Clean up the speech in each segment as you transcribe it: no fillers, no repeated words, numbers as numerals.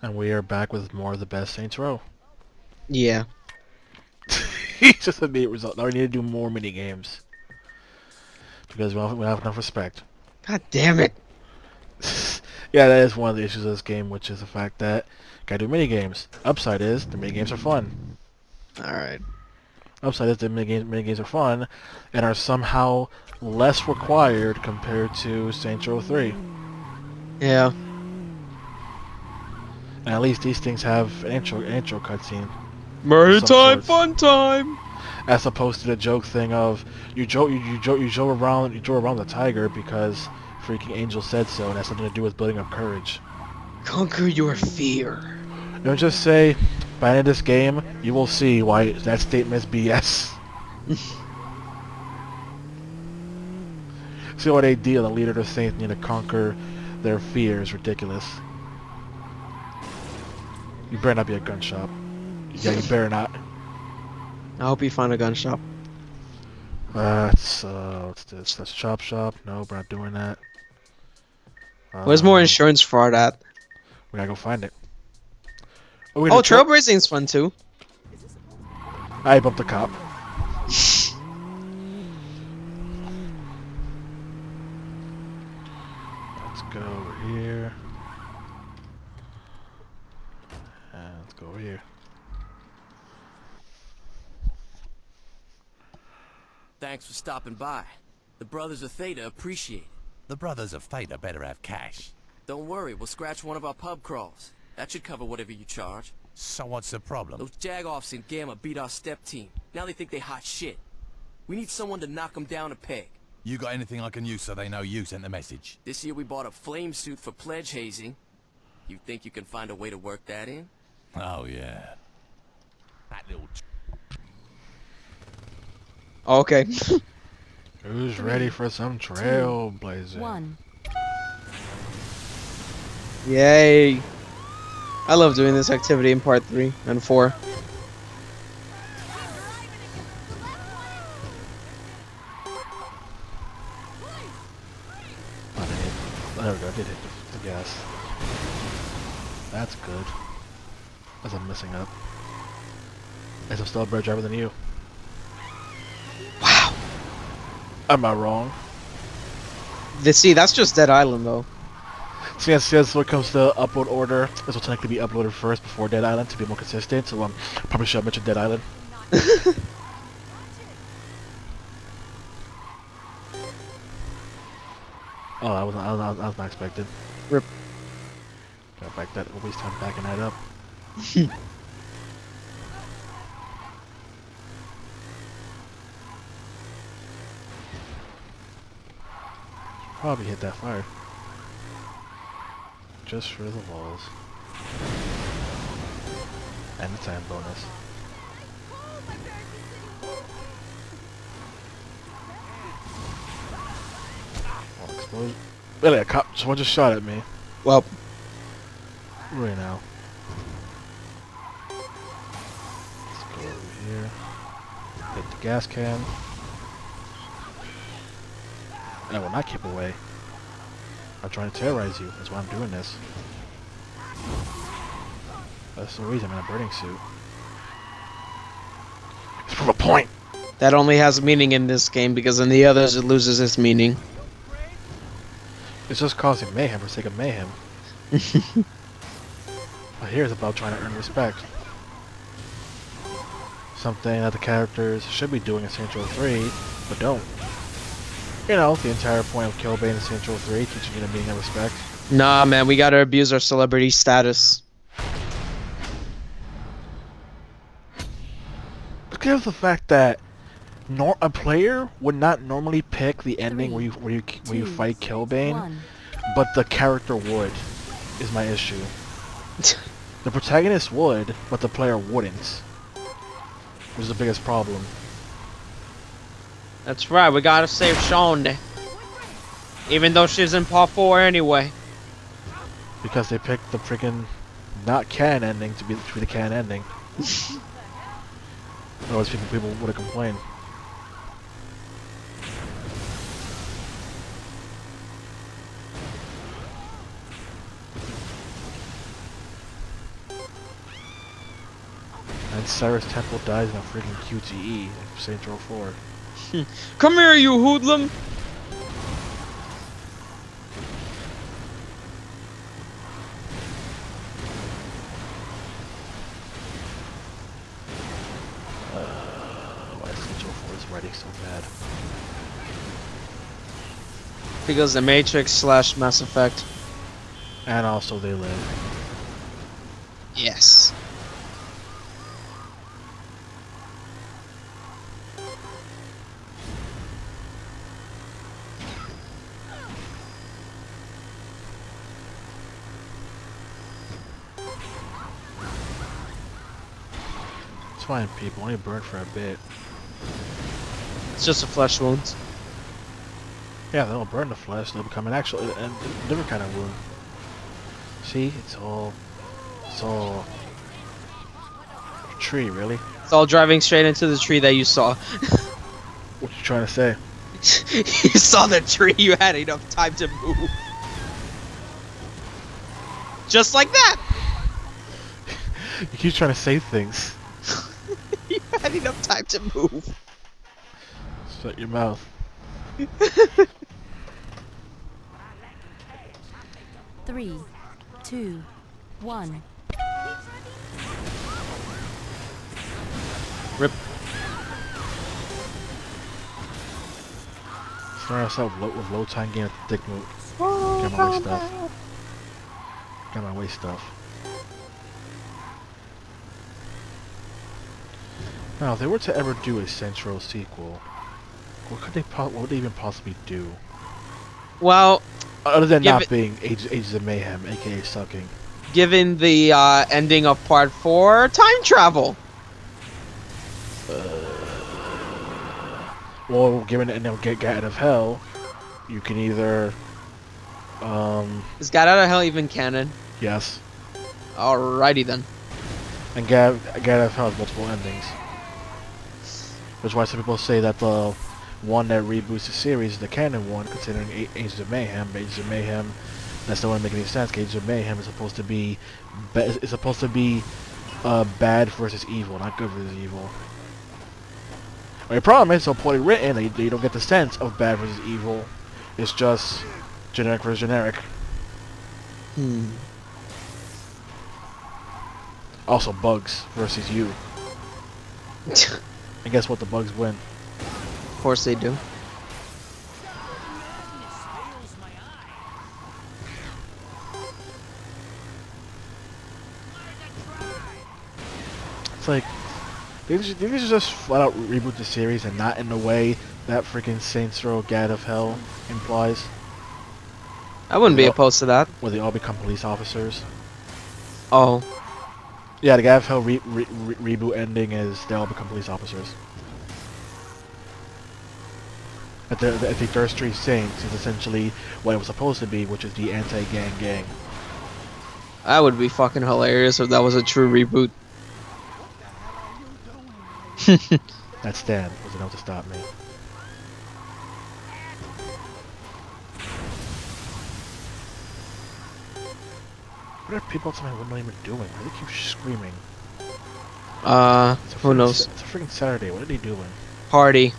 And we are back with more of the best Saints Row. Yeah. He's just a immediate result. Now we need to do more mini games because we don't have enough respect. God damn it. Yeah, that is one of the issues of this game, which is the fact that gotta do mini games. Upside is the mini games are fun. Alright. Upside is the mini games are fun and are somehow less required compared to Saints Row 3. Yeah. And at least these things have an intro cutscene. Murder Some time, sorts. fun time. As opposed to the joke thing of you drove around the tiger because freaking Angel said so, and that's something to do with building up courage. Conquer your fear. Don't just say, by the end of this game, you will see why that statement is BS. See what they deal. The leader of the Saints need to conquer their fear is ridiculous. You better not be a gun shop. Yeah, you better not. I hope you find a gun shop. What's this? That's Chop Shop. No, we're not doing that. Where's more insurance fraud at? We gotta go find it. Oh, trailblazing's fun too. I bumped the cop. Let's go over here. And let's go over here. Thanks for stopping by. The Brothers of Theta appreciate it. The Brothers of Theta better have cash. Don't worry, we'll scratch one of our pub crawls. That should cover whatever you charge. So what's the problem? Those jag-offs in Gamma beat our step team. Now they think they hot shit. We need someone to knock them down a peg. You got anything I can use so they know you sent the message? This year we bought a flame suit for pledge hazing. You think you can find a way to work that in? Oh, yeah. That little... Okay. Who's ready for some trailblazing? 1. Yay. I love doing this activity in part 3 and 4. There we go, I did hit the gas. That's good. As I'm messing up. As I'm still a better driver than you. Wow. Am I wrong? See, that's just Dead Island though. So yes, when it comes to upload order, this will technically be uploaded first before Dead Island to be more consistent, so probably should have mentioned Dead Island. Oh, I was not expected. Rip. Gotta back that, waste time backing that up. Probably hit that fire. Just for the walls. And the time bonus. Wall explode. Really, a cop, someone just shot at me. Well, Right now. Let's go over here. Hit the gas can. I will not keep away. I'm trying to terrorize you. That's why I'm doing this. That's the reason I'm in a burning suit. It's from a point! that only has meaning in this game because in the others it loses its meaning. It's just causing mayhem for the sake of mayhem. But here it's about trying to earn respect. Something that the characters should be doing in Saints Row 3, but don't. You know, the entire point of Killbane in Saints Row 3, teaching you the meaning of respect. Nah, man, we gotta abuse our celebrity status. Because of the fact that a player would not normally pick the ending where you fight Killbane, 1. but the character would, is my issue. The protagonist would, but the player wouldn't. Which is the biggest problem. That's right, we gotta save Shonda. Even though she's in part 4 anyway. Because they picked the freaking not canon ending to be the canon ending. Otherwise people would have complained. And Cyrus Temple dies in a freaking QTE in Saints Row 4. Come here, you hoodlum! Why is Saints Row 4's writing so bad? Because the Matrix / Mass Effect. And also They Live. Yes. It's fine, people. Only burn for a bit. It's just a flesh wound. Yeah, they'll burn the flesh. They'll become an actual, a different kind of wound. See, it's all tree, really. It's all driving straight into the tree that you saw. What you trying to say? You saw the tree, you had enough time to move. Just like that! You keep trying to say things. You had enough time to move. Shut your mouth. Three, two, one. Rip. Start us out with low time game at the dick move. Get my way stuff. Get my way stuff. Now, if they were to ever do a Saints Row sequel, what would they even possibly do? Well, Other than Give not it- being Ages of Mayhem, aka sucking. given the ending of part 4, time travel. Well, given that they'll get out of hell, you can either, Is Got Out of Hell even canon? yes, Alrighty then. and get out of hell has multiple endings. Which is why some people say that the one that reboots the series is the canon one, considering Ages of Mayhem. But Ages of Mayhem, that still wouldn't make any sense. Ages of Mayhem is supposed to be, bad versus evil, not good versus evil. The problem is, so poorly written, that you don't get the sense of bad versus evil. It's just generic versus generic. Also, bugs versus you. And guess what? The bugs win. Of course they do. It's like they just flat out reboot the series and not in the way that freaking Saints Row God of Hell implies, I wouldn't be Well- opposed to that. where they all become police officers. Oh. Yeah, the God of Hell reboot ending is they all become police officers. But I think Third Street Saints is essentially what it was supposed to be, which is the anti-gang gang. That would be fucking hilarious if that was a true reboot. That Stan was enough to stop me. What are people outside my window even doing? Why do they keep screaming? It's a Who freaking knows? It's a freaking Saturday. What are they doing? Party.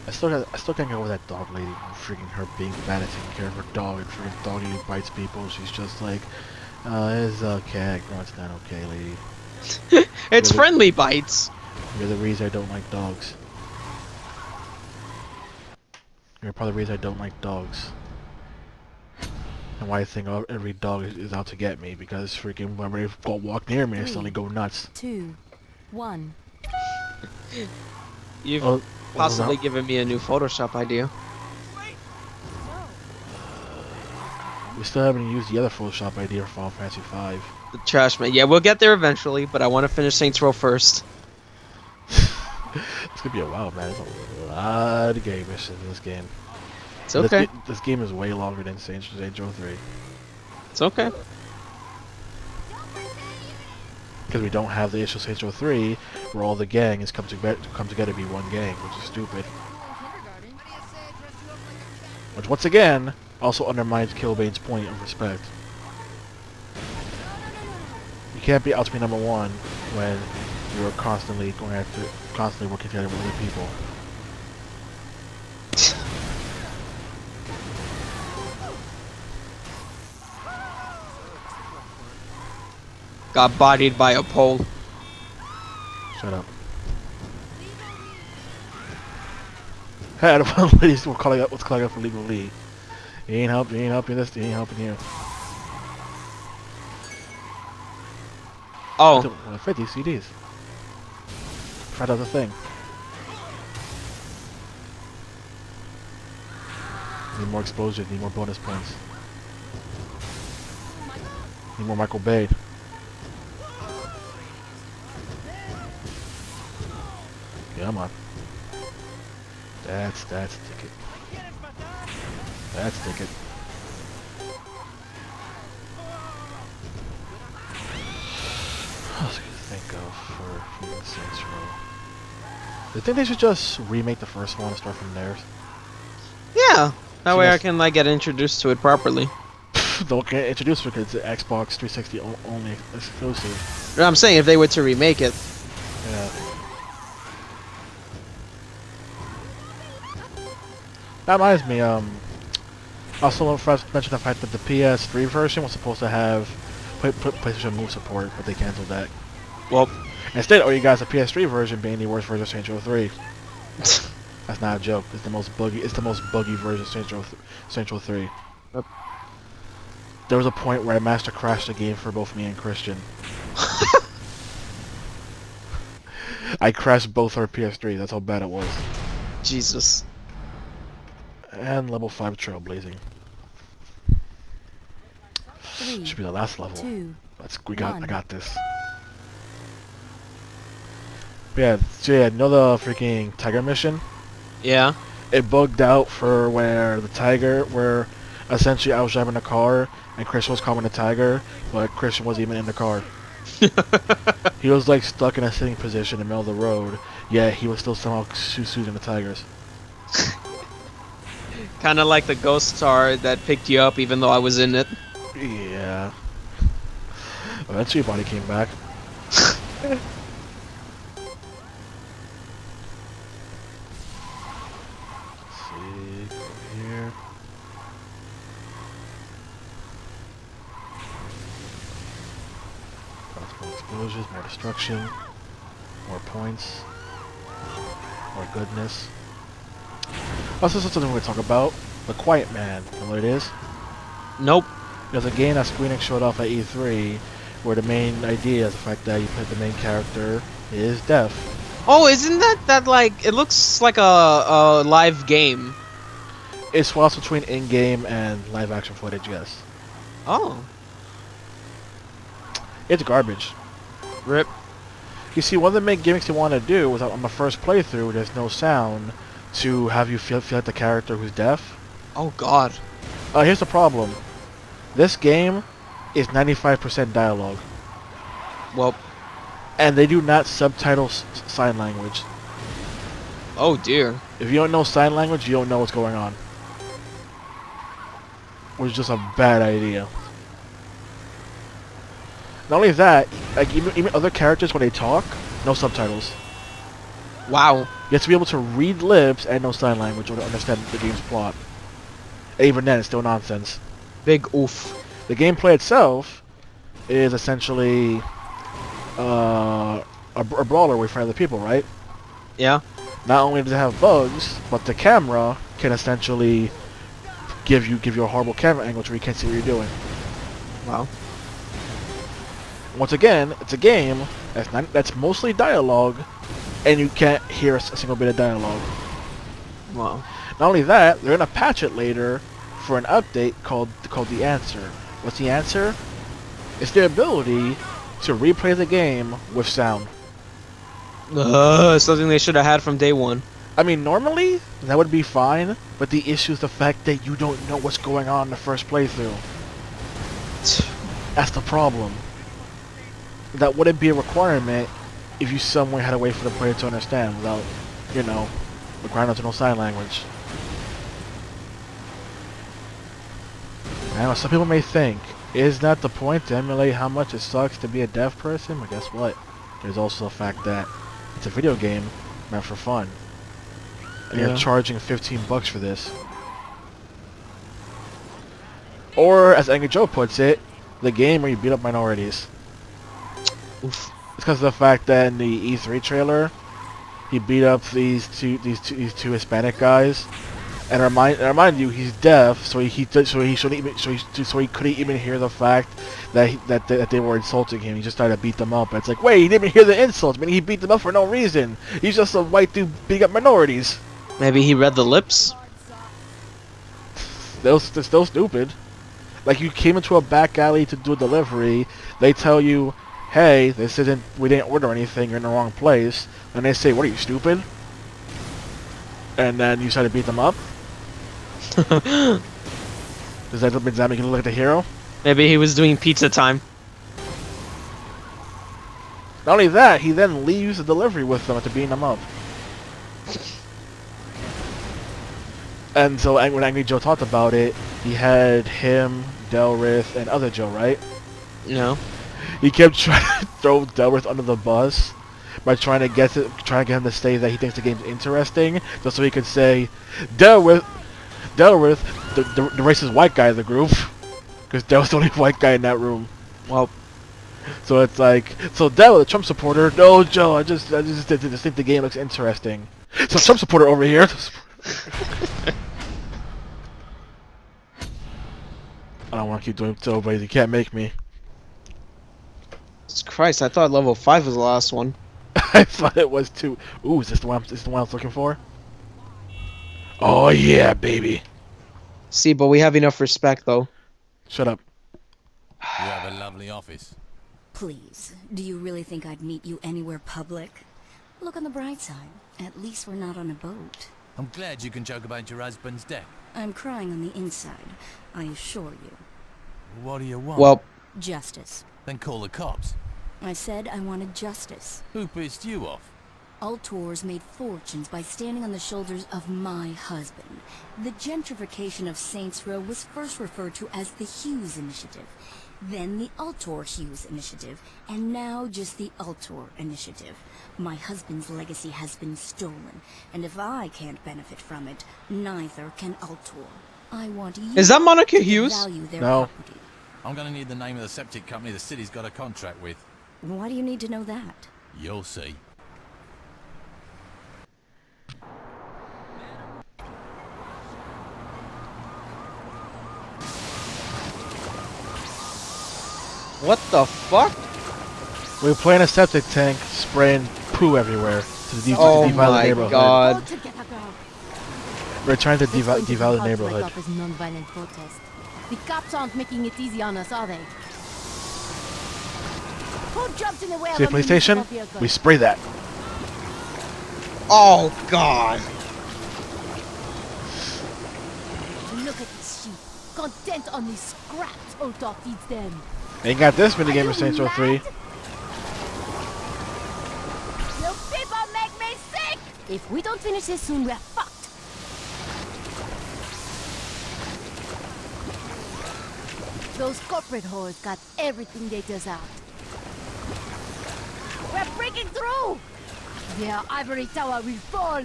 I still can't get over that dog lady. Freaking her being bad at taking care of her dog, and freaking dog lady bites people. She's just like, it's okay. No, it's not okay, lady. It's Really? friendly bites. You're the reason I don't like dogs. You're part of the reason I don't like dogs. And why I think every dog is out to get me, because freaking whenever they walk near me, I suddenly go nuts. 2, 1. You've Oh, possibly no. given me a new Photoshop idea. We still haven't used the other Photoshop idea for Final Fantasy V. The trash man. Yeah, we'll get there eventually, but I want to finish Saints Row first. It's gonna be a while, man. There's a lot of game missions in this game. It's okay. This game is way longer than Saints Row 3. It's okay. Because we don't have the issue of Saints Row 3, where all the gang has come together to be one gang, which is stupid. Which, once again, also undermines Killbane's point of respect. You can't be out to be number one when you're constantly working together with other people. Got bodied by a pole. Shut up. Hey, the one ladies were calling up. What's calling up for legal lead? He ain't helping. He ain't helping this. He ain't helping you. Oh, 50 CDs. Find out the thing. Need more explosion. Need more bonus points. Need more Michael Bay. Come on. That's ticket. That's ticket. What else can I think of for Freedom Saints Row? Do you think they should just remake the first one and start from there? yeah. That So way I that's- can like get introduced to it properly. Don't get introduced because it's Xbox 360 only exclusive. I'm saying if they were to remake it. Yeah. That reminds me, also first mentioned the fact that the PS3 version was supposed to have PlayStation Move support, but they canceled that. Well, Instead, all you guys, the PS3 version being the worst version of Saints Row 3. That's not a joke. It's the most buggy. It's the most buggy version of Saints Row 3. Yep. There was a point where I master crashed the game for both me and Christian. I crashed both our PS3. That's how bad it was. Jesus. And level 5 trailblazing. 3, Should be the last level. 2, I got this. But yeah, so yeah, you know the freaking tiger mission? Yeah. It bugged out for where essentially I was driving a car and Christian was calming the tiger, but Christian wasn't even in the car. He was like stuck in a sitting position in the middle of the road, yet he was still somehow shooting the tigers. Kind of like the ghost star that picked you up even though I was in it. Yeah. Eventually, body came back. Let's see, go here. More explosions, more destruction, more points, more goodness. Also, something we're going to talk about. The Quiet Man. You know what it is? Nope. There's a game that Square Enix showed off at E3 where the main idea is the fact that you play the main character is deaf. Oh, isn't that like it looks like a live game? It swaps between in-game and live action footage, yes. Oh. It's garbage. Rip. You see, one of the main gimmicks they want to do was on the first playthrough, there's no sound to have you feel like the character who's deaf. Oh God. Here's the problem. This game is 95% dialogue. Well. And they do not subtitle sign language. Oh dear. If you don't know sign language, you don't know what's going on. Which is just a bad idea. Not only that, like even other characters when they talk, no subtitles. Wow. You have to be able to read lips and know sign language to understand the game's plot. And even then, it's still nonsense. Big oof. The gameplay itself is essentially a brawler where you fight other people, right? Yeah. Not only does it have bugs, but the camera can essentially give you a horrible camera angle where you can't see what you're doing. Wow. Once again, it's a game that's mostly dialogue, and you can't hear a single bit of dialogue. Wow. Not only that, they're gonna patch it later for an update called The Answer. What's the answer? It's the ability to replay the game with sound. Something they should have had from day one. I mean, normally that would be fine, but the issue is the fact that you don't know what's going on in the first playthrough. That's the problem. That wouldn't be a requirement if you somewhere had a way for the player to understand without, you know, requiring them to know sign language. I know some people may think Is that the point, to emulate how much it sucks to be a deaf person? But guess what? There's also the fact that it's a video game meant for fun. And you're charging 15 bucks for this. Or, as Angry Joe puts it, the game where you beat up minorities. Oof. It's because of the fact that in the E3 trailer, he beat up these two Hispanic guys, and remind you he's deaf, so he couldn't even hear the fact that they were insulting him. He just started to beat them up. And it's like, wait, he didn't even hear the insults. I mean, he beat them up for no reason. He's just a white dude beating up minorities. Maybe he read the lips. They're still stupid. Like, you came into a back alley to do a delivery. They tell you, hey, we didn't order anything. You're in the wrong place. And they say, what are you, stupid? And then you try to beat them up. Does that make you look like the hero? Maybe he was doing pizza time. Not only that, he then leaves the delivery with them after beating them up. And so when Angry Joe talked about it, he had him, Delrith, and other Joe, right? No. He kept trying to throw Delrith under the bus by trying to get him to say that he thinks the game's interesting, just so he could say, Delrith, the racist white guy of the group, because Del was the only white guy in that room. Well, so it's like, so Del, the Trump supporter, no, Joe, I just think the game looks interesting. So Trump supporter over here. I don't want to keep doing so, but you can't make me. Jesus Christ, I thought level 5 was the last one. I thought it was too. Ooh, is this the one I was looking for? Oh yeah, baby. See, but we have enough respect, though. Shut up. You have a lovely office. Please, do you really think I'd meet you anywhere public? Look on the bright side. At least we're not on a boat. I'm glad you can joke about your husband's death. I'm crying on the inside, I assure you. What do you want? Well, Justice. Then call the cops. I said I wanted justice. Who pissed you off? Altors made fortunes by standing on the shoulders of my husband. The gentrification of Saints Row was first referred to as the Hughes Initiative, then the Altor Hughes Initiative, and now just the Altor Initiative. My husband's legacy has been stolen, and if I can't benefit from it, neither can Altor. I want you is that Monica to Hughes? value their No. property. I'm gonna need the name of the septic company the city's got a contract with. Why do you need to know that? You'll see. What the fuck? We're playing a septic tank, spraying poo everywhere to Oh devalue the my neighborhood. god. We're trying to This is going to be devalue the hard to neighborhood. write off as non-violent protest. The cops aren't making it easy on us, are they? Who jumped in the way See a of police station? municipal vehicle? We spray that. Oh god. Look at this sheep. Content on these scraps Otar feeds them. Ain't got this minigame Are in Saints Row you 3. mad? You people make me sick! If we don't finish this soon, we're fucked. Those corporate whores got everything they deserved. We're breaking through! Their ivory tower will fall.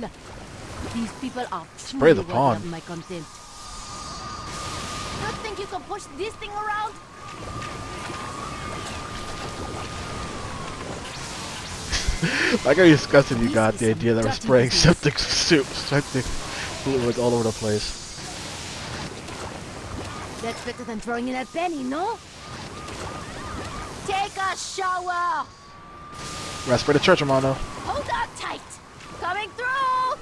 These people are Spray truly the worthy pond. of my contempt. You think you can push this thing around? Like how disgusted you got the This is idea that we're some spraying dirty septic fluids all over the place. That's better than throwing in a penny, no? Take a shower! We're gonna spray the church, Romano. Hold on tight! Coming through!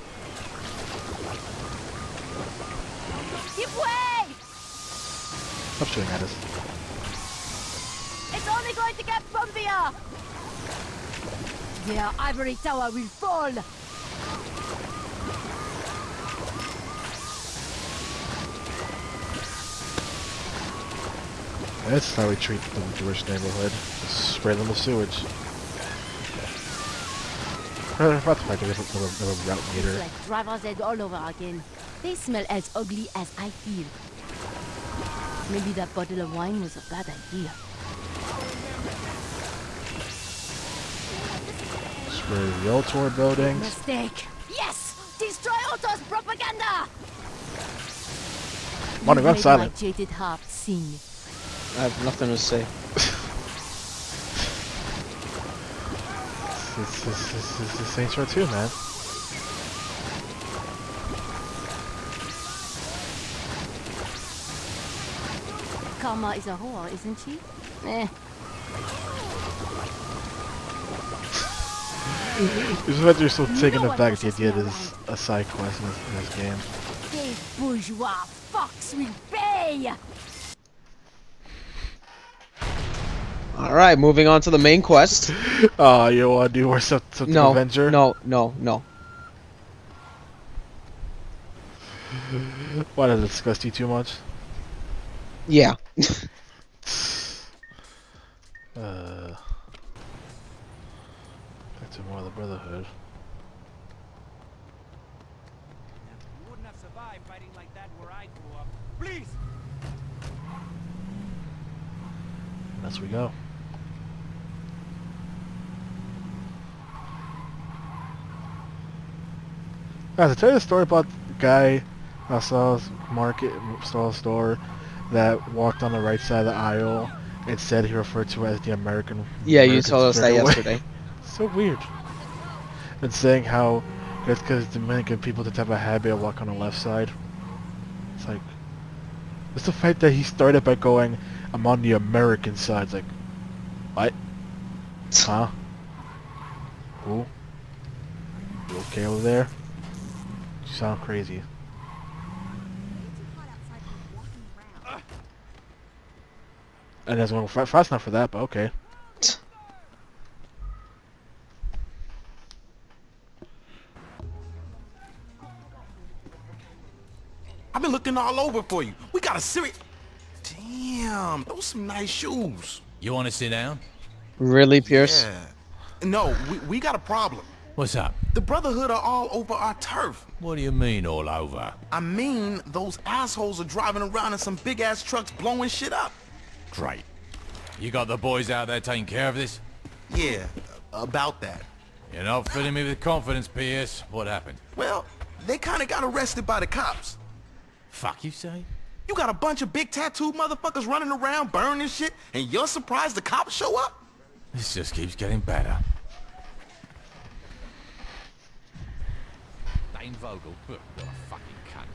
Give way! Stop shooting at us. It's only going to get bumpier! Their ivory tower will fall! That's how we treat the Jewish neighborhood. Just spray them with sewage. About the fact that we have a route It's meter. like driver's ed all over again. They smell as ugly as I feel. Maybe that bottle of wine was a bad idea. Spray the Ultor buildings. Mistake. Yes! Destroy Otto's propaganda! Money, You run made silent. my jaded heart sing. I have nothing to say. It's Saints Row 2, man. Karma is a whore, isn't she? Eh. It's that you're still taking No the one fact the pushes idea me that is a side quest in this game. These bourgeois fucks will pay! Alright, moving on to the main quest. You wanna do more stuff to No, Avenger? no. Why does it disgust you too much? Yeah. Back to more of the Brotherhood. You wouldn't have survived fighting like that where I grew up. Please! Thus we go. Guys, I tell you a story about the guy I saw a store that walked on the right side of the aisle and said he referred to as the American. Yeah, you Americans told us that straight away. yesterday. So weird. And saying how that's because Dominican people tend to have a habit of walking on the left side. It's like, it's the fact that he started by going, "I'm on the American side." It's like, what? Huh? Who? You okay over there? You sound crazy. And that's going fast enough for that, but okay. I've been looking all over for you. We got a serious... Damn, those some nice shoes. You want to sit down? Really, Pierce? Yeah. No, we got a problem. What's up? The Brotherhood are all over our turf. What do you mean all over? I mean, those assholes are driving around in some big-ass trucks blowing shit up. Great. You got the boys out there taking care of this? Yeah, about that. You're not filling me with confidence, Pierce. What happened? Well, they kind of got arrested by the cops. Fuck, you say? You got a bunch of big tattooed motherfuckers running around burning shit, and you're surprised the cops show up? This just keeps getting better. Dane Vogel, what a fucking cunt.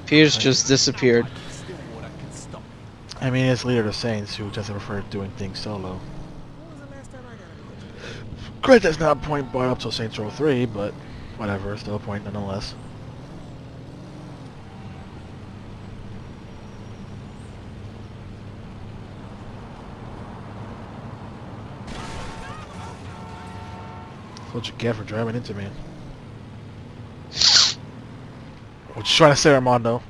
Pierce just disappeared. I mean, it's leader of the Saints who doesn't prefer doing things solo. Great, that's not a point brought up till Saints Row 3, but whatever, still a point nonetheless. That's what you get for driving into me. What you trying to say, Armando?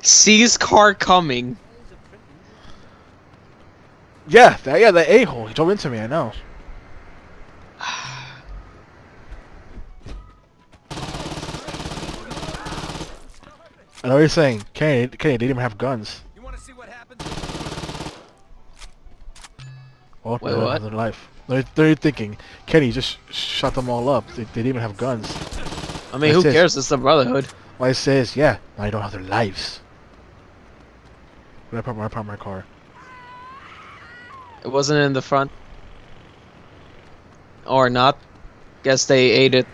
Sees car coming. Yeah, that a-hole. He drove into me, I know. I know what you're saying. Kenny didn't even have guns. You want to see what happens? Well, Wait, they what? have their life. They're thinking, Kenny just shot them all up. They didn't even have guns. I mean, who That's it. cares? It's the Brotherhood. Why it says, yeah, now you don't have their lives. Where did I park my car? It wasn't in the front. Or not. Guess they ate it.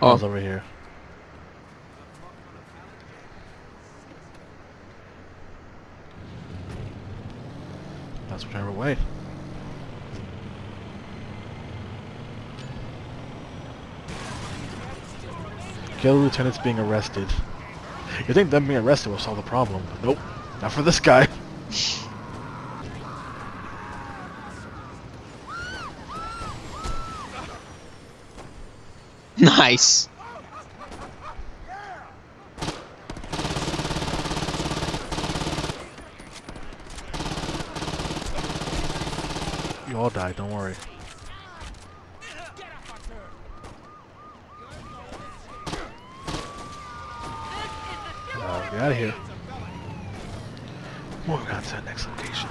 Oh, it's Oh, over here. That's whichever way. Kill lieutenants being arrested. You think them being arrested will solve the problem, but nope. Not for this guy. nice. You all died, don't worry. Get out of here. Moving on to the next location.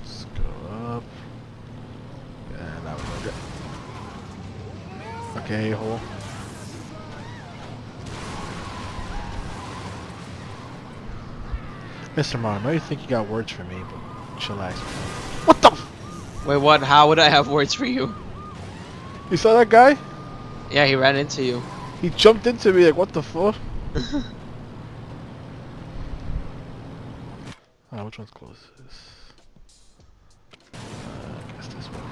Let's go up. And that was good. Okay, hole. Mr. Mar, I know you think you got words for me, but chillax. What the? Wait, what? How would I have words for you? You saw that guy? Yeah, he ran into you. He jumped into me like, what the fuck? Which one's closest? I guess this one.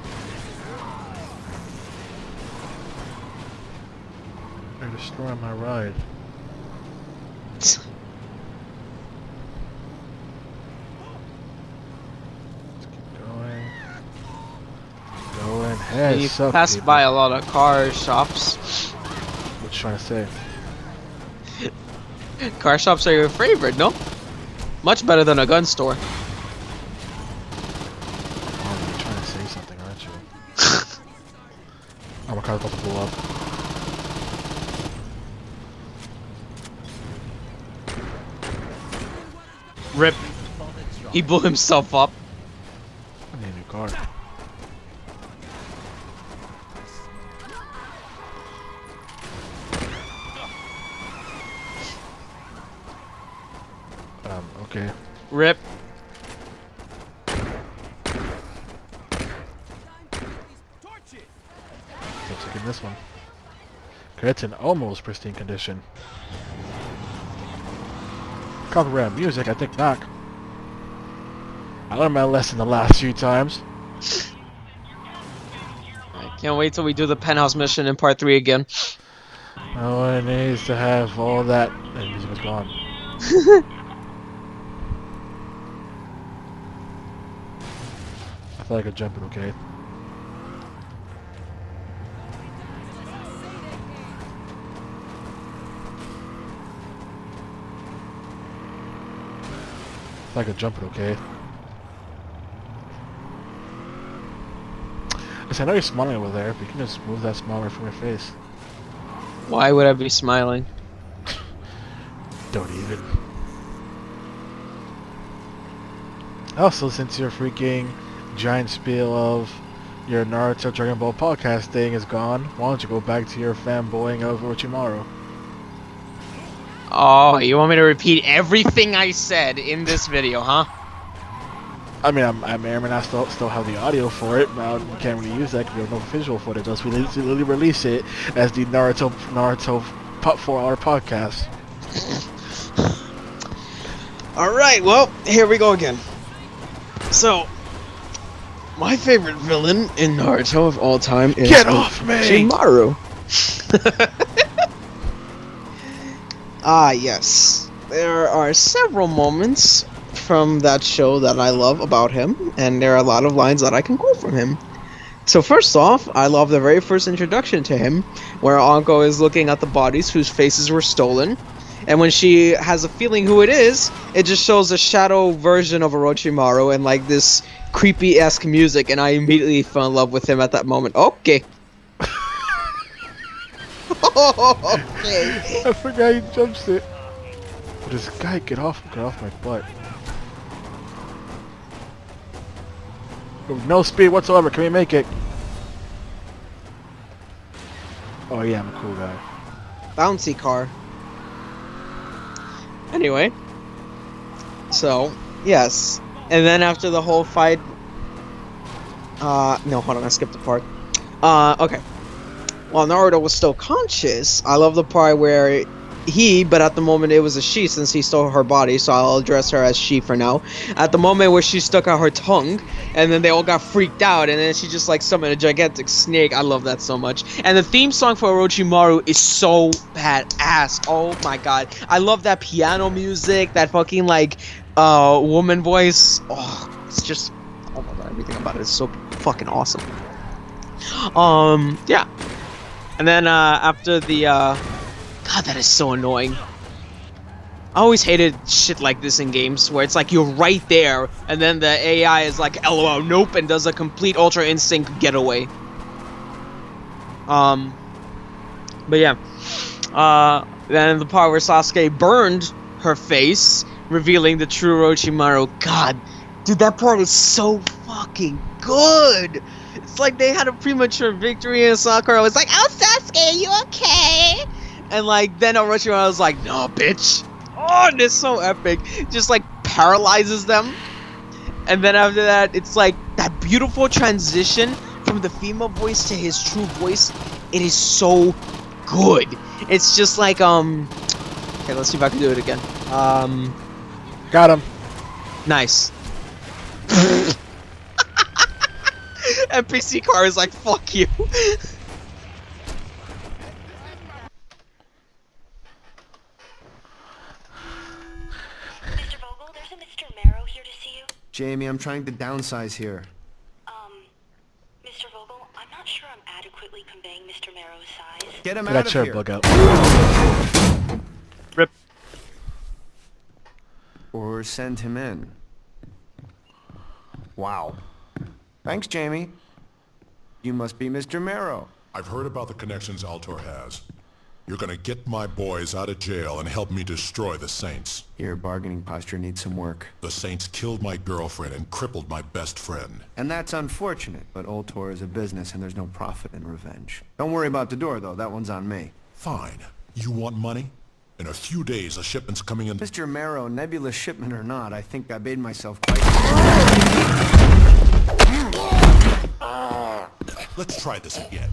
They're destroying my ride. Let's keep going. Going heads You up, pass people. by a lot of car shops. What you trying to say? Car shops are your favorite, no? Much better than a gun store. Oh, you're trying to say something, aren't you? Oh, my car's about to blow up. Rip. He blew himself up. I need a new car. Okay. Rip. Looks like in this one. Okay, it's in almost pristine condition. Copyright music, I think not. I learned my lesson the last few times. I can't wait till we do the penthouse mission in part 3 again. No one needs to have all that. And music was gone. I thought I could jump it, okay? I thought I could jump it, okay? Yes, I know you're smiling over there, but you can just move that smile right from your face. Why would I be smiling? Don't even. Also, since your freaking giant spiel of your Naruto Dragon Ball podcast thing is gone, why don't you go back to your fanboying of Orochimaru? Oh, you want me to repeat everything I said in this video, huh? I mean, I may or may not still have the audio for it, but we can't really use that because we have no visual footage. Unless we literally release it as the Naruto 4-hour podcast. Alright, well, here we go again. So, my favorite villain in Naruto of all time is Get off me! Orochimaru. Ah, yes. There are several moments from that show that I love about him, and there are a lot of lines that I can quote from him. So first off, I love the very first introduction to him, where Anko is looking at the bodies whose faces were stolen, and when she has a feeling who it is, it just shows a shadow version of Orochimaru and like this creepy-esque music, and I immediately fell in love with him at that moment. Okay. Okay. I forgot he jumps it. But this guy, get off my butt. No speed whatsoever. Can we make it? Oh yeah, I'm a cool guy. Bouncy car. Anyway. So, yes. And then after the whole fight... no, hold on, I skipped the part. Okay. While Naruto was still conscious, I love the part where but at the moment it was a she since he stole her body, so I'll address her as she for now. At the moment where she stuck out her tongue, and then they all got freaked out, and then she just like summoned a gigantic snake. I love that so much. And the theme song for Orochimaru is so badass. Oh my god. I love that piano music, that fucking like woman voice. Oh, it's just, oh my god, everything about it is so fucking awesome. Yeah. And then after the God, that is so annoying. I always hated shit like this in games, where it's like you're right there, and then the AI is like, LOL, nope, and does a complete Ultra Instinct getaway. But yeah. Then the part where Sasuke burned her face, revealing the true Orochimaru. God, dude, that part is so fucking good. It's like they had a premature victory and Sakura was like, "Oh, Sasuke, are you okay?" And like then Orochimaru was like, "No, bitch." Oh, and it's so epic. Just like paralyzes them. And then after that, it's like that beautiful transition from the female voice to his true voice. It is so good. It's just like okay, let's see if I can do it again. Got him. Nice. NPC car is like, fuck you. Mr. Vogel, there's a Mr. Marrow here to see you. Jamie, I'm trying to downsize here. Mr. Vogel, I'm not sure I'm adequately conveying Mr. Marrow's size. Get him That out of chair here. bug out. Rip. Or send him in. Wow. Thanks, Jamie. You must be Mr. Marrow. I've heard about the connections Altor has. You're gonna get my boys out of jail and help me destroy the Saints. Your bargaining posture needs some work. The Saints killed my girlfriend and crippled my best friend. And that's unfortunate, but Ultor is a business and there's no profit in revenge. Don't worry about the door, though. That one's on me. Fine. You want money? In a few days, a shipment's coming in. Mr. Marrow, nebulous shipment or not, I think I made myself quite... Let's try this again.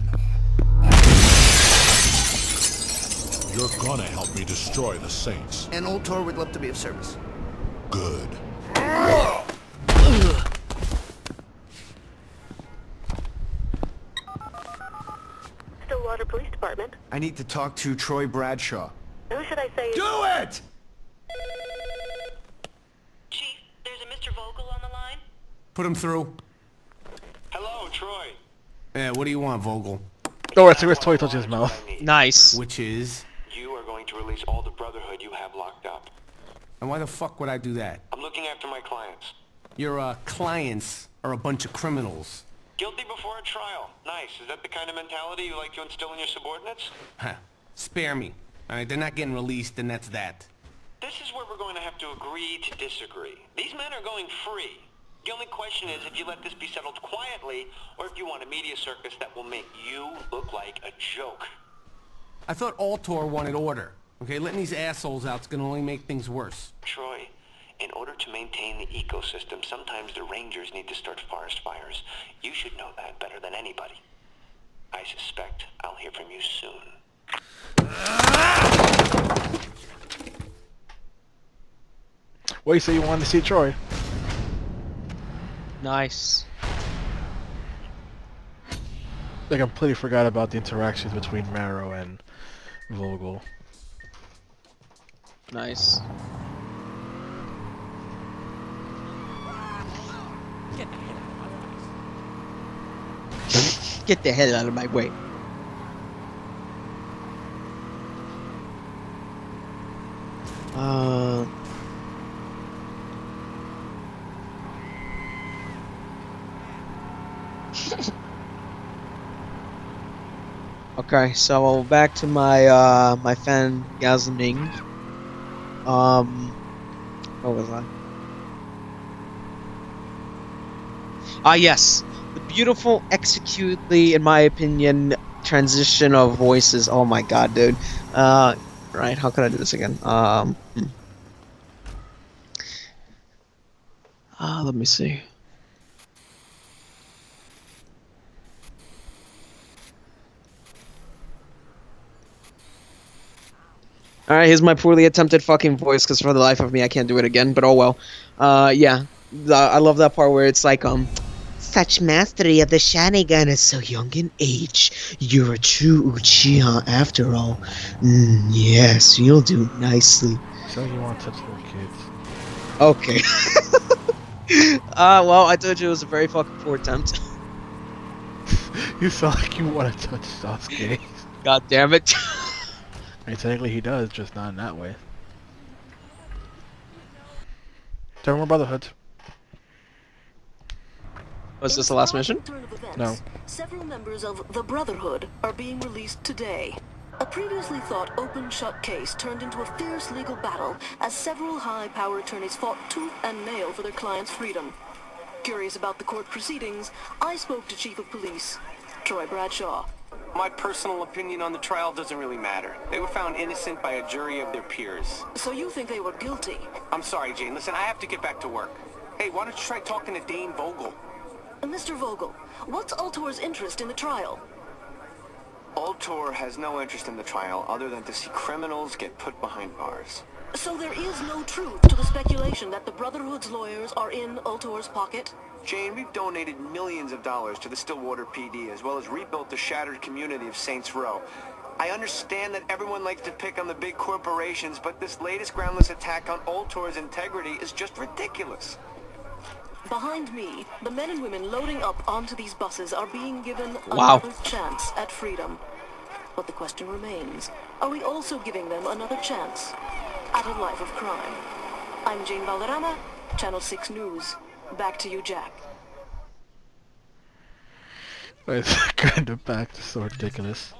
You're gonna help me destroy the Saints. And Ultor would love to be of service. Good. Stillwater Police Department. I need to talk to Troy Bradshaw. Who should I say? Do it! Chief, there's a Mr. Vogel on the line. Put him through. Hello, Troy. Yeah, what do you want, Vogel? Oh, it's where's Toy touching his mouth. Nice. Which is? You are going to release all the Brotherhood you have locked up. And why the fuck would I do that? I'm looking after my clients. Your, clients are a bunch of criminals. Guilty before a trial. Nice. Is that the kind of mentality you like to instill in your subordinates? Huh. Spare me. Alright, they're not getting released, and that's that. This is where we're going to have to agree to disagree. These men are going free. The only question is if you let this be settled quietly, or if you want a media circus that will make you look like a joke. I thought Altor wanted order. Okay, letting these assholes out's gonna only make things worse. Troy, in order to maintain the ecosystem, sometimes the rangers need to start forest fires. You should know that better than anybody. I suspect I'll hear from you soon. What you say you wanted to see Troy? Nice. I completely forgot about the interactions between Marrow and Vogel. Nice. Get the hell out of my way. Okay, so back to my my fangasming. What was I? Yes, the beautiful, executely, in my opinion, transition of voices. Oh my god, dude. Right, how can I do this again? Let me see. Alright, here's my poorly attempted fucking voice, because for the life of me, I can't do it again, but oh well. Yeah. I love that part where it's like, such mastery of the Sharingan is so young in age. You're a true Uchiha after all. Yes, you'll do nicely. So you want to touch little kids? Okay. Well, I told you it was a very fucking poor attempt. You sound like you want to touch Sasuke. God damn it. I mean, technically he does, just not in that way. Tell me more Brotherhood. Was this the last mission? No. Several members of the Brotherhood are being released today. A previously thought open-shut case turned into a fierce legal battle as several high-power attorneys fought tooth and nail for their clients' freedom. Curious about the court proceedings, I spoke to Chief of Police, Troy Bradshaw. My personal opinion on the trial doesn't really matter. They were found innocent by a jury of their peers. So you think they were guilty? I'm sorry, Jane. Listen, I have to get back to work. Hey, why don't you try talking to Dane Vogel? Mr. Vogel, what's Altor's interest in the trial? Altor has no interest in the trial other than to see criminals get put behind bars. So there is no truth to the speculation that the Brotherhood's lawyers are in Altor's pocket? Jane, we've donated millions of dollars to the Stillwater PD, as well as rebuilt the shattered community of Saints Row. I understand that everyone likes to pick on the big corporations, but this latest groundless attack on Altor's integrity is just ridiculous. Behind me, the men and women loading up onto these buses are being given Wow. another chance at freedom. But the question remains, are we also giving them another chance at a life of crime? I'm Jane Valderrama, Channel 6 News. Back to you, Jack. It's kind of back. It's so ridiculous.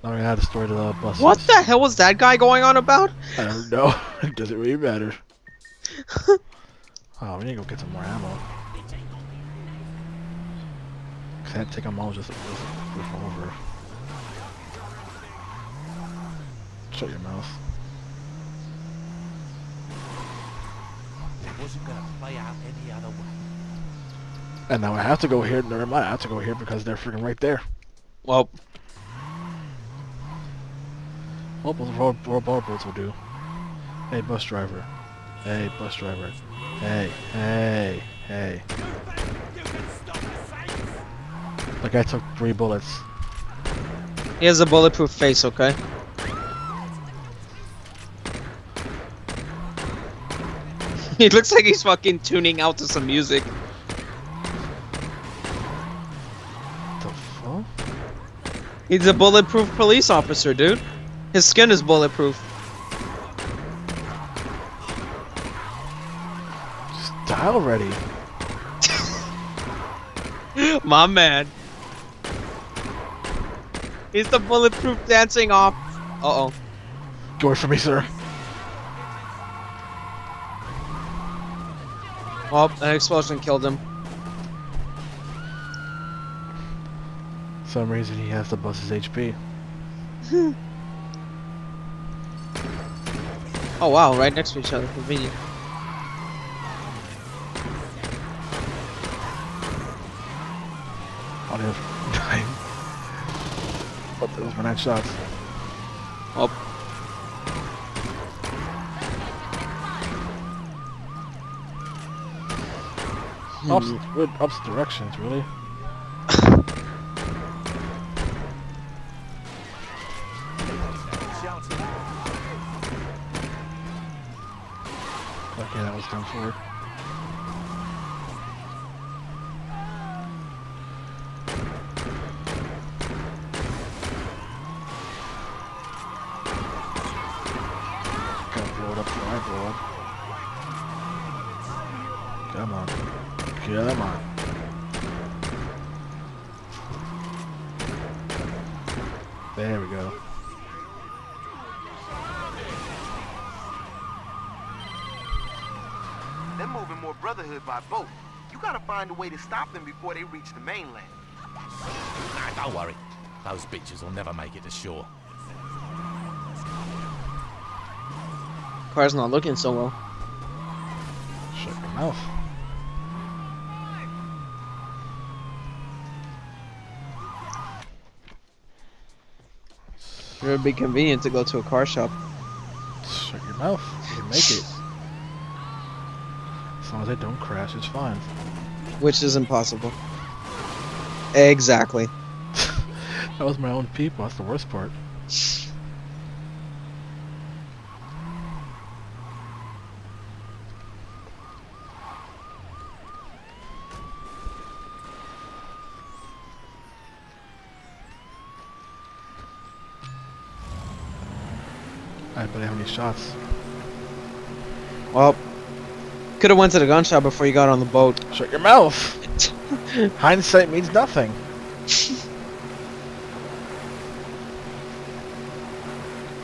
Now we had to store the buses. What the hell was that guy going on about? I don't know. It doesn't really matter. Oh, we need to go get some more ammo. Can't take them all just over. Shut your mouth. It wasn't gonna play out any other way. And now I have to go here. Never mind. I have to go here because they're freaking right there. Well, well, both boats will do. Hey, bus driver. Hey, bus driver. Hey, hey, hey. That guy took 3 bullets. he has a bulletproof face, okay? He looks like he's fucking tuning out to some music. The fuck? He's a bulletproof police officer, dude. His skin is bulletproof. Just die already. My man. He's the bulletproof dancing off. Uh-oh. Go away from me, sir. Oh, an explosion killed him. For some reason he has the bus's HP. Oh wow, right next to each other. Convenient. Oh, they have 9. What, those were 9 shots. Oh. Opposite directions, really. Okay, that was done for. Gotta blow it up before I blow up. Come on. Come on. There we go. They're moving more Brotherhood by boat. You gotta find a way to stop them before they reach the mainland. Nah, don't worry. Those bitches will never make it to shore. Car's not looking so well. Shut your mouth. It would be convenient to go to a car shop. Shut your mouth. You can make it. As long as they don't crash, it's fine. Which is impossible. Exactly. That was my own people. That's the worst part. I bet how many shots. Well, could have went to the gun shop before you got on the boat. Shut your mouth. Hindsight means nothing.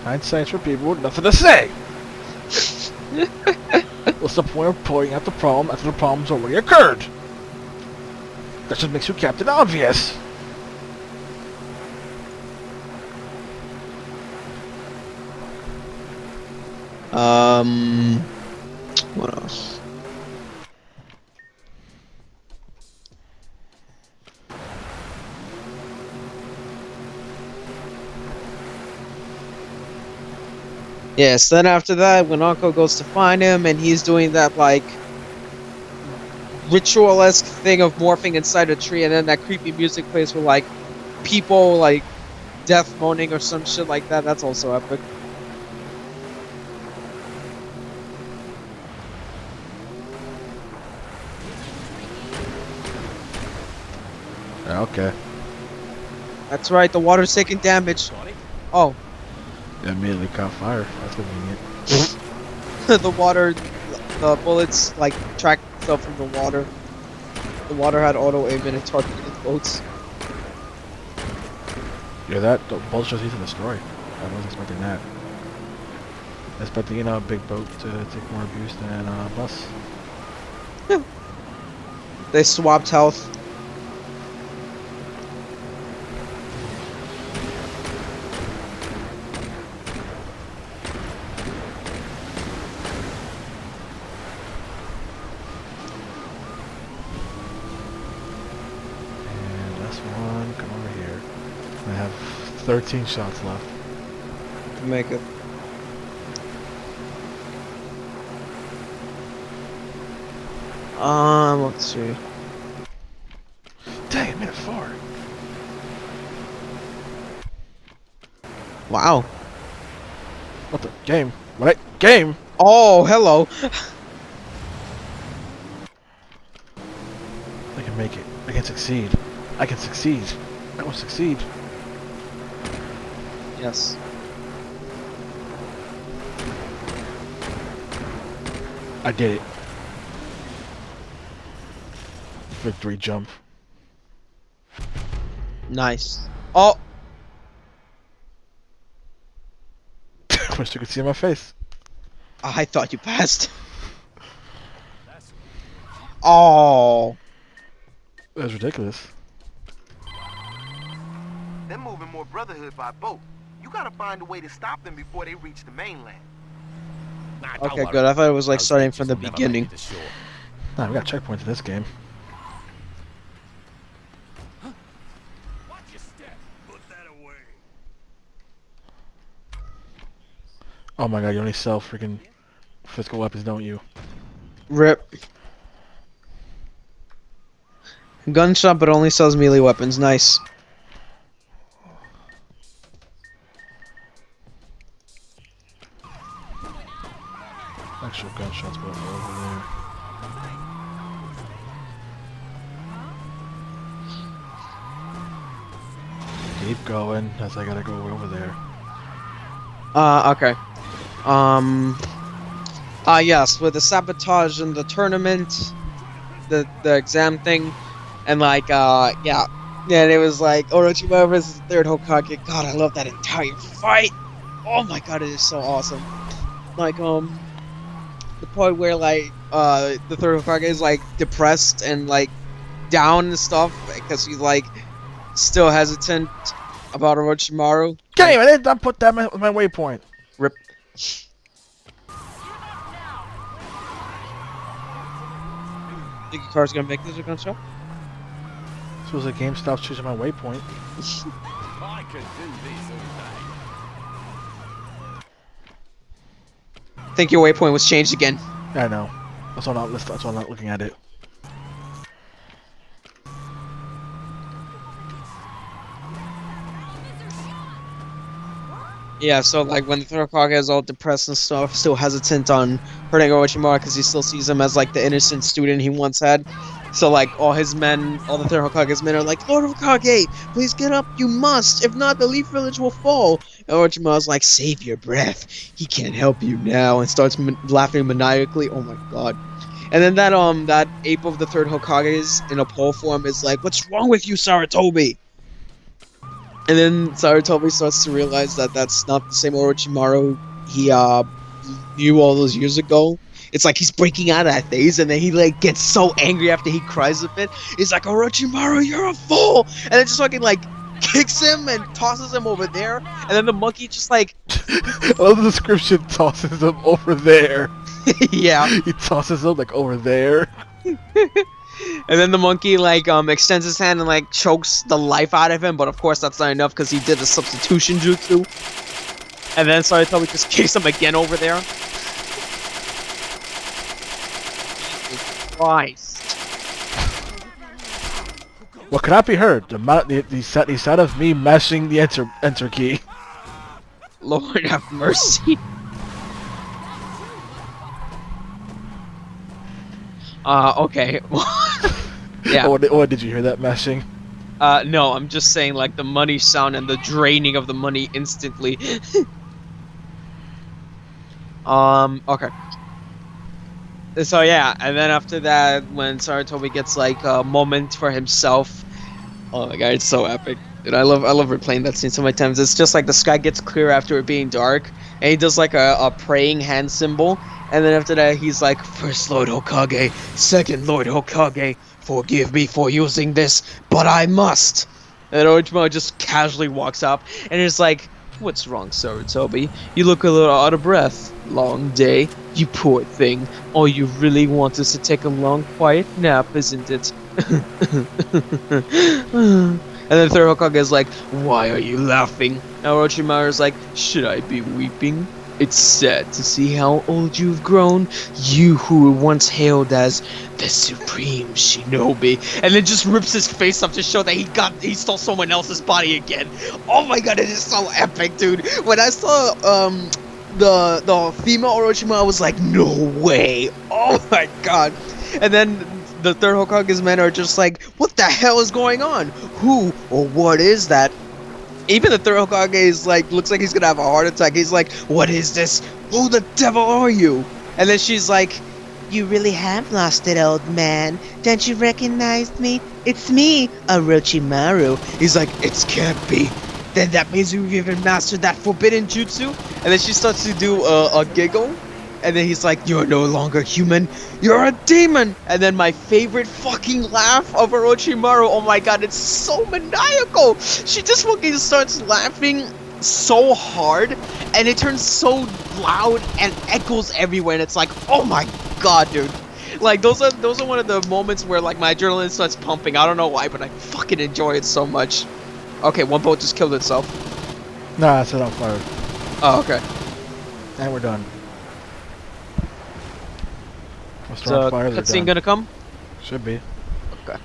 Hindsight's for people with nothing to say. What's the point of pointing out the problem after the problem's already occurred? That just makes you Captain Obvious. What else? Yes, then after that, when Uncle goes to find him, and he's doing that, like, ritual-esque thing of morphing inside a tree, and then that creepy music plays with, like, people, like, death moaning or some shit like that, that's also epic. Okay. That's right, the water's taking damage. Oh. It immediately caught fire. That's convenient. The water, the bullets, like, tracked itself from the water. The water had auto-aim and it targeted boats. Yeah, that the bullets just easy to destroy. I wasn't expecting that. I expected, you know, a big boat to take more abuse than a bus. Yeah. They swapped health. And last one, come over here. I have 13 shots left. Make it. Let's see. Dang, I made it far. Wow. What the game? What game? Oh, hello. I can make it. I can succeed. I can succeed. I will succeed. Yes. I did it. Victory jump. Nice. Oh. I wish you could see my face. I thought you passed. Oh. That was ridiculous. They're moving more Brotherhood by boat. You gotta find a way to stop them before they reach the mainland. Okay, good. I thought it was like starting from the beginning. Nah, we got checkpoints in this game. Oh my god, you only sell freaking physical weapons, don't you? Rip. Gunshot, but only sells melee weapons. Nice. Actual gunshots, but over there. Keep going, as I gotta go over there. Okay. Yes, with the sabotage and the tournament, the exam thing, and like, yeah. And it was like, Orochimaru versus the third Hokage. God, I love that entire fight! Oh my god, it is so awesome. Like, the part where, like, the third Hokage is, like, depressed and, like, down and stuff, because he's, like, still hesitant about Orochimaru. Game, I didn't put that on my waypoint. Rip. Think your car's gonna make this a gunshot? So as the game stops choosing my waypoint. I could do this all day. Think your waypoint was changed again. I know. That's why I'm not looking at it. Yeah, so like when the third Hokage is all depressed and stuff, still hesitant on hurting Orochimaru because he still sees him as like the innocent student he once had. So like all his men, all the third Hokage's men are like, Lord Hokage, please get up, you must. If not, the Leaf Village will fall. And Orochimaru's like, save your breath. He can't help you now, and starts laughing maniacally. Oh my god. And then that ape of the third Hokage's in a pole form is like, what's wrong with you, Saratobi? And then Sarutobi starts to realize that that's not the same Orochimaru he knew all those years ago. It's like he's breaking out of that phase, and then he like gets so angry after he cries a bit. He's like, Orochimaru, you're a fool! And then just fucking like kicks him and tosses him over there. And then the monkey just like I love the description. Tosses him over there. yeah. He tosses him like over there. And then the monkey like extends his hand and like chokes the life out of him, but of course that's not enough because he did the substitution jutsu. And then Sarutobi just kicks him again over there. Christ. What cannot be heard? The sound of me mashing the enter key. Lord have mercy. Okay. Yeah. What did you hear that mashing? No, I'm just saying like the money sound and the draining of the money instantly. Okay. So yeah, and then after that, when Sarutobi gets like a moment for himself, oh my god, it's so epic. Dude, I love replaying that scene so many times. It's just like the sky gets clear after it being dark, and he does like a praying hand symbol, and then after that he's like, First Lord Hokage, Second Lord Hokage, forgive me for using this, but I must. And Orochimaru just casually walks up, and is like, what's wrong, Sarutobi? You look a little out of breath. Long day, you poor thing. All you really want is to take a long, quiet nap, isn't it? And then third Hokage is like, why are you laughing? And Orochimaru is like, should I be weeping? It's sad to see how old you've grown. You who were once hailed as the supreme shinobi. And then just rips his face up to show that he stole someone else's body again. Oh my god, it is so epic, dude. When I saw the female Orochimaru, I was like, no way. Oh my god. And then the third Hokage's men are just like, what the hell is going on? Who or what is that? Even the third Hokage is like, looks like he's gonna have a heart attack. He's like, what is this? Who the devil are you? And then she's like, you really have lost it, old man. Don't you recognize me? It's me, Orochimaru. He's like, it can't be. Then that means you've even mastered that forbidden jutsu? And then she starts to do a giggle. And then he's like, you're no longer human, you're a demon! And then my favorite fucking laugh of Orochimaru, oh my god, it's so maniacal! She just fucking starts laughing so hard, and it turns so loud and echoes everywhere, and it's like, oh my god, dude. Like, those are one of the moments where, like, my adrenaline starts pumping. I don't know why, but I fucking enjoy it so much. Okay, one boat just killed itself. Nah, I set on fire. Oh, okay. And we're done. So, cutscene gonna come? Should be. Okay.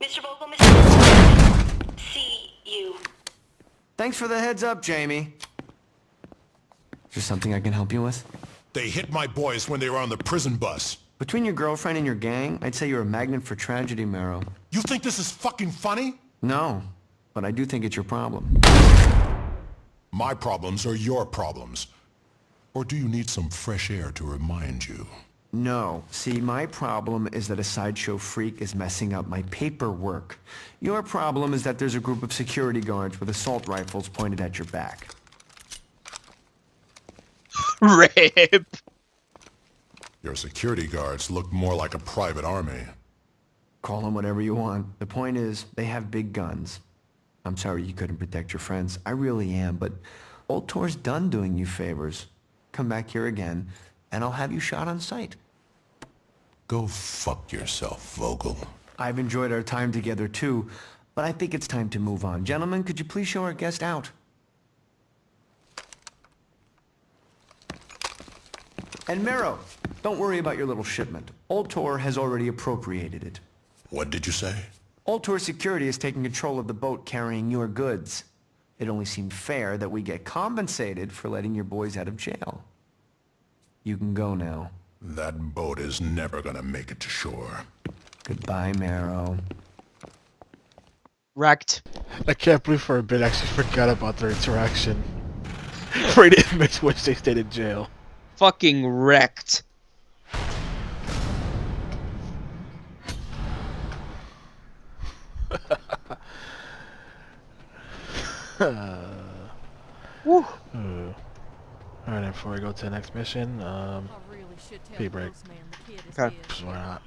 Mr. Vogel, Mr. See you. Thanks for the heads up, Jamie. Is there something I can help you with? They hit my boys when they were on the prison bus. Between your girlfriend and your gang, I'd say you're a magnet for tragedy, Marrow. You think this is fucking funny? No, but I do think it's your problem. My problems are your problems. Or do you need some fresh air to remind you? No. See, my problem is that a sideshow freak is messing up my paperwork. Your problem is that there's a group of security guards with assault rifles pointed at your back. RIP! Your security guards look more like a private army. Call them whatever you want. The point is, they have big guns. I'm sorry you couldn't protect your friends. I really am, but Old Tor's done doing you favors. Come back here again, and I'll have you shot on sight. Go fuck yourself, Vogel. I've enjoyed our time together too, but I think it's time to move on. Gentlemen, could you please show our guest out? And Marrow, don't worry about your little shipment. Old Tor has already appropriated it. What did you say? Old Tor Security is taking control of the boat carrying your goods. It only seemed fair that we get compensated for letting your boys out of jail. You can go now. That boat is never gonna make it to shore. Goodbye, Marrow. Wrecked. I can't believe for a bit I actually forgot about their interaction. for the inmates which they stayed in jail. Fucking wrecked. Woo. Alright, then before we go to the next mission, pee break. Okay. Why not?